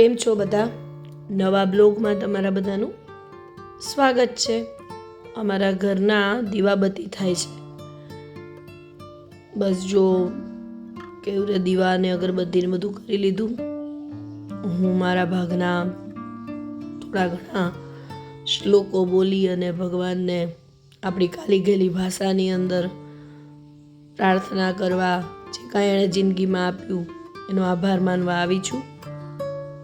કેમ છો બધા? નવા બ્લોગમાં તમારા બધાનું સ્વાગત છે. અમારા ઘરના દીવાબત્તી થાય છે. બસ જો કેવું રે દીવા અને અગરબત્તીને બધું કરી લીધું. હું મારા ભાગના થોડા ઘણા શ્લોકો બોલી અને ભગવાનને આપણી ખાલી ગયેલી ભાષાની અંદર પ્રાર્થના કરવા, જે કાંઈ એણે જિંદગીમાં આપ્યું એનો આભાર માનવા આવી છું.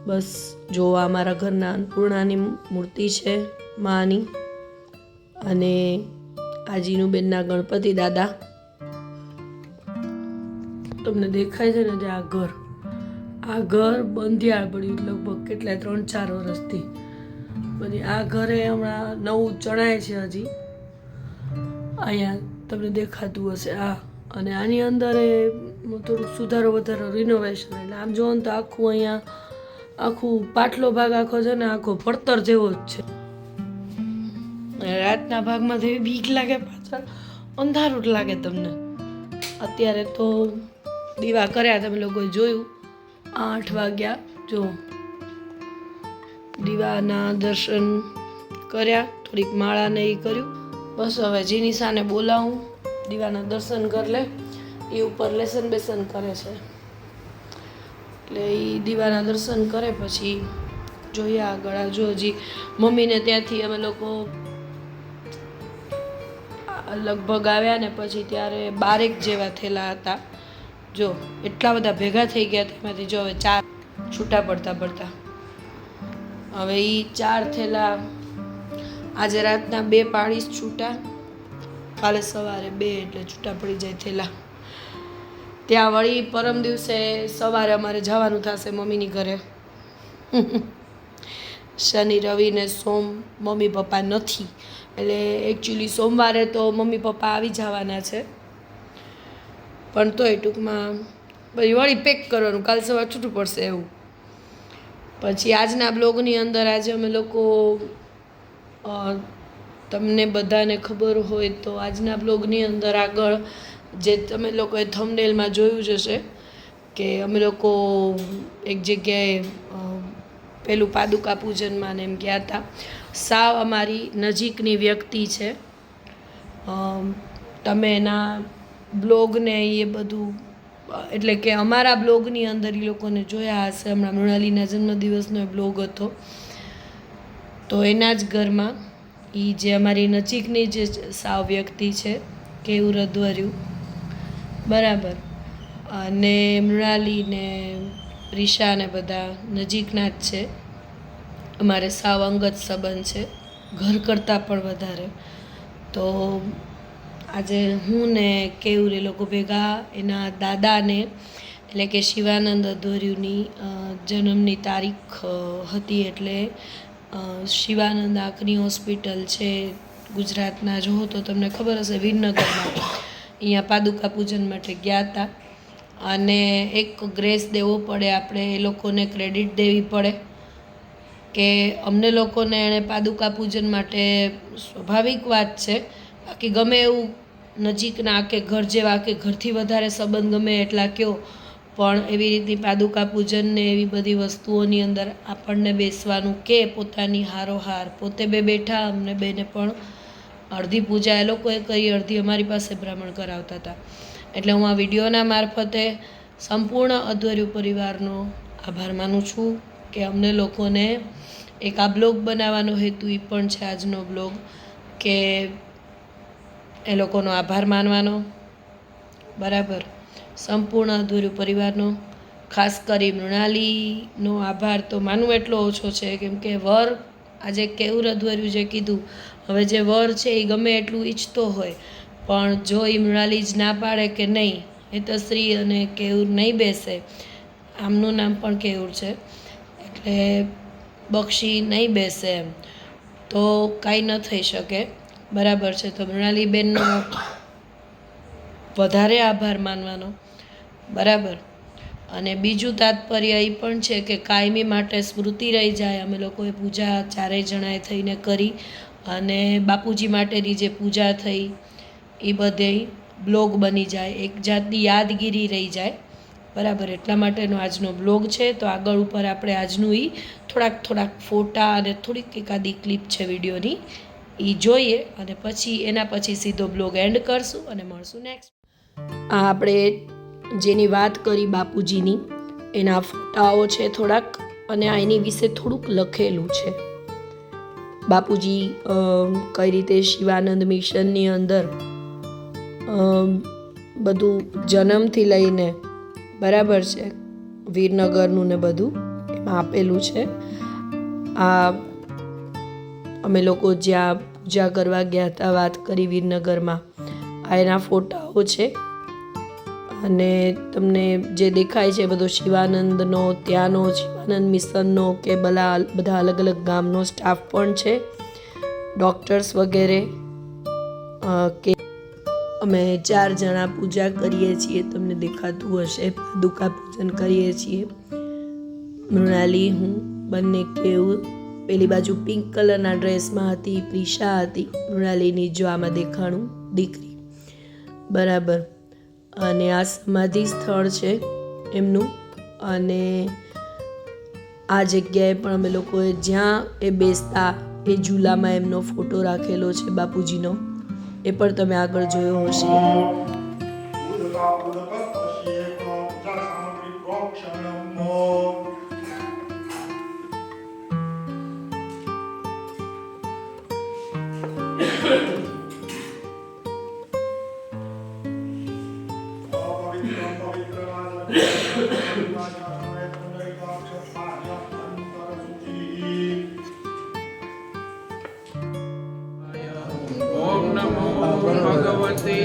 બસ જો આ મારા ઘરના અન્નપૂર્ણાની મૂર્તિ છે માની, અને આજીનું બેનના ગણપતિ દાદા. તમને દેખાય છે ને જે આ ઘર બંધિયાળ પડ્યું લગભગ કેટલાય 3-4 વર્ષથી. પછી આ ઘરે હમણાં નવું ચણાય છે હજી. અહીંયા તમને દેખાતું હશે આ, અને આની અંદર થોડુંક સુધારો વધારો રિનોવેશન. એટલે આમ જોવો ને તો આખું અહીંયા આખું પાટલો ભાગ આખો છે ને આખો પડતર જેવો જ છે. રાતના ભાગમાં તો એવી બીક લાગે, પાછળ અંધારું જ લાગે તમને. અત્યારે તો દીવા કર્યા, તમે લોકોએ જોયું 8 વાગ્યા. જો દીવાના દર્શન કર્યા, થોડીક માળાને એ કર્યું. બસ હવે જીનીસાને બોલાવું, દીવાના દર્શન કરી લે. એ ઉપર લેસન બેસન કરે છે, એટલે એ દીવાના દર્શન કરે પછી જોઈએ આગળ. જો હજી મમ્મીને ત્યાંથી અમે લોકો લગભગ આવ્યા ને પછી ત્યારે 12 જેવા થયેલા હતા. જો એટલા બધા ભેગા થઈ ગયા, તેમાંથી જો હવે 4 છૂટા પડતા હવે એ 4 થેલા આજે રાતના 2 પાડીશ છૂટા, કાલે સવારે 2, એટલે છૂટા પડી જાય થેલા. ત્યાં વળી પરમ દિવસે સવારે અમારે જવાનું થશે મમ્મીની ઘરે. શનિ રવિ ને સોમ મમ્મી પપ્પા નથી, એટલે એકચ્યુઅલી સોમવારે તો મમ્મી પપ્પા આવી જવાના છે, પણ તોય ટૂંકમાં પછી વળી પેક કરવાનું, કાલ સવાર છૂટું પડશે એવું. પછી આજના બ્લોગની અંદર આજે અમે લોકો, તમને બધાને ખબર હોય તો આજના બ્લોગની અંદર આગળ જે તમે લોકોએ થંબનેલમાં જોયું જ હશે કે અમે લોકો એક જગ્યાએ પેલું પાદુકા પૂજનમાં ને એમ ગયા હતા. સાવ અમારી નજીકની વ્યક્તિ છે. તમે એના બ્લોગને એ બધું, એટલે કે અમારા બ્લોગની અંદર એ લોકોને જોયા હશે. હમણાં મૃણાલીના જન્મદિવસનો બ્લોગ હતો, તો એના જ ઘરમાં એ જે અમારી નજીકની જે સાવ વ્યક્તિ છે, કેવું રધવર્યું બરાબર. અને મૃણાલી ને પ્રિશા ને બધા નજીકના જ છે, અમારે સાવ અંગત સંબંધ છે, ઘર કરતાં પણ વધારે. તો આજે હું ને કેવું એ લોકો ભેગા એના દાદાને, એટલે કે શિવાનંદ અધ્વર્યુની જન્મની તારીખ હતી, એટલે શિવાનંદ આંખની હોસ્પિટલ છે ગુજરાતના, જો તો તમને ખબર હશે વિરનગરમાં, અહીંયા પાદુકા પૂજન માટે ગયા હતા. અને એક ગ્રેસ દેવો પડે, આપણે એ લોકોને ક્રેડિટ દેવી પડે કે અમને લોકોને એણે પાદુકા પૂજન માટે, સ્વાભાવિક વાત છે, બાકી ગમે એવું નજીકના કે ઘર જેવા કે ઘરથી વધારે સંબંધ ગમે એટલા કયો, પણ એવી રીતની પાદુકા પૂજન ને એવી બધી વસ્તુઓની અંદર આપણને બેસવાનું કે પોતાની હારોહાર પોતે બેઠા. અમને બેને પણ અડધી પૂજા એ લોકોએ કરી, અડધી અમારી પાસે બ્રાહ્મણ કરાવતા હતા. એટલે હું આ વિડીયોના મારફતે સંપૂર્ણ અધ્વર્યુ પરિવારનો આભાર માનું છું કે અમને લોકોને એક આ બ્લોગ બનાવવાનો હેતુ એ પણ છે આજનો બ્લોગ, કે એ લોકોનો આભાર માનવાનો. બરાબર, સંપૂર્ણ અધ્વર્યુ પરિવારનો, ખાસ કરી મૃણાલીનો આભાર તો માનવું એટલો ઓછો છે, કેમ કે વર આજે કેવું અધ્વર્યું જે કીધું, હવે જે વર છે એ ગમે એટલું ઈચ્છતો હોય, પણ જો એ મૃણાલી જ ના પાડે કે નહીં હેતશ્રી અને કેવું નહીં બેસે, આમનું નામ પણ કેવું છે, એટલે બક્ષી નહીં બેસે એમ, તો કાંઈ ન થઈ શકે. બરાબર છે, તો મૃણાલીબેનનો વધારે આભાર માનવાનો. બરાબર. અને બીજું તાત્પર્ય એ પણ છે કે કાયમી માટે સ્મૃતિ રહી જાય. અમે લોકોએ પૂજા 4 જણાએ થઈને કરી, અને બાપુજી માટેની જે પૂજા થઈ એ બધે બ્લોગ બની જાય, એક જાતની યાદગીરી રહી જાય. બરાબર, એટલા માટેનો આજનો બ્લોગ છે. તો આગળ ઉપર આપણે આજનું થોડાક ફોટા અને થોડીક એકાદી ક્લિપ છે વિડીયોની એ જોઈએ અને પછી એના પછી સીધો બ્લોગ એન્ડ કરશું અને મળશું નેક્સ્ટ. આ આપણે જેની વાત કરી બાપુજીની એના ફોટાઓ છે થોડાક અને આ એની વિશે થોડુંક લખેલું છે. બાપુજી કઈ રીતે શિવાનંદ મિશનની અંદર બધું જન્મથી લઈને બરાબર છે વીરનગરનું ને બધું એમાં આપેલું છે. આ અમે લોકો જ્યાં પૂજા કરવા ગયા હતા વાત કરી વીરનગરમાં, આ એના ફોટાઓ છે અને તમને જે દેખાય છે બધો શિવાનંદનો ત્યાંનો શિવાનંદ મિશનનો કે બધા અલગ અલગ ગામનો સ્ટાફ પણ છે, ડૉક્ટર્સ વગેરે. કે અમે 4 જણા પૂજા કરીએ છીએ, તમને દેખાતું હશે, પાદુકા પૂજન કરીએ છીએ. મૃણાલી, હું બંને કેવું પેલી બાજુ પિંક કલરના ડ્રેસમાં હતી, પ્રિશા હતી મૃણાલીની જો આમાં દેખાણું દીકરી બરાબર. અને આ સમાધિ સ્થળ છે એમનું અને આ જગ્યાએ પણ અમે લોકોએ જ્યાં એ બેસતા એ ઝૂલામાં એમનો ફોટો રાખેલો છે બાપુજીનો, એ પણ તમે આગળ જોયો હશે. ઓમ નમો ભગવતે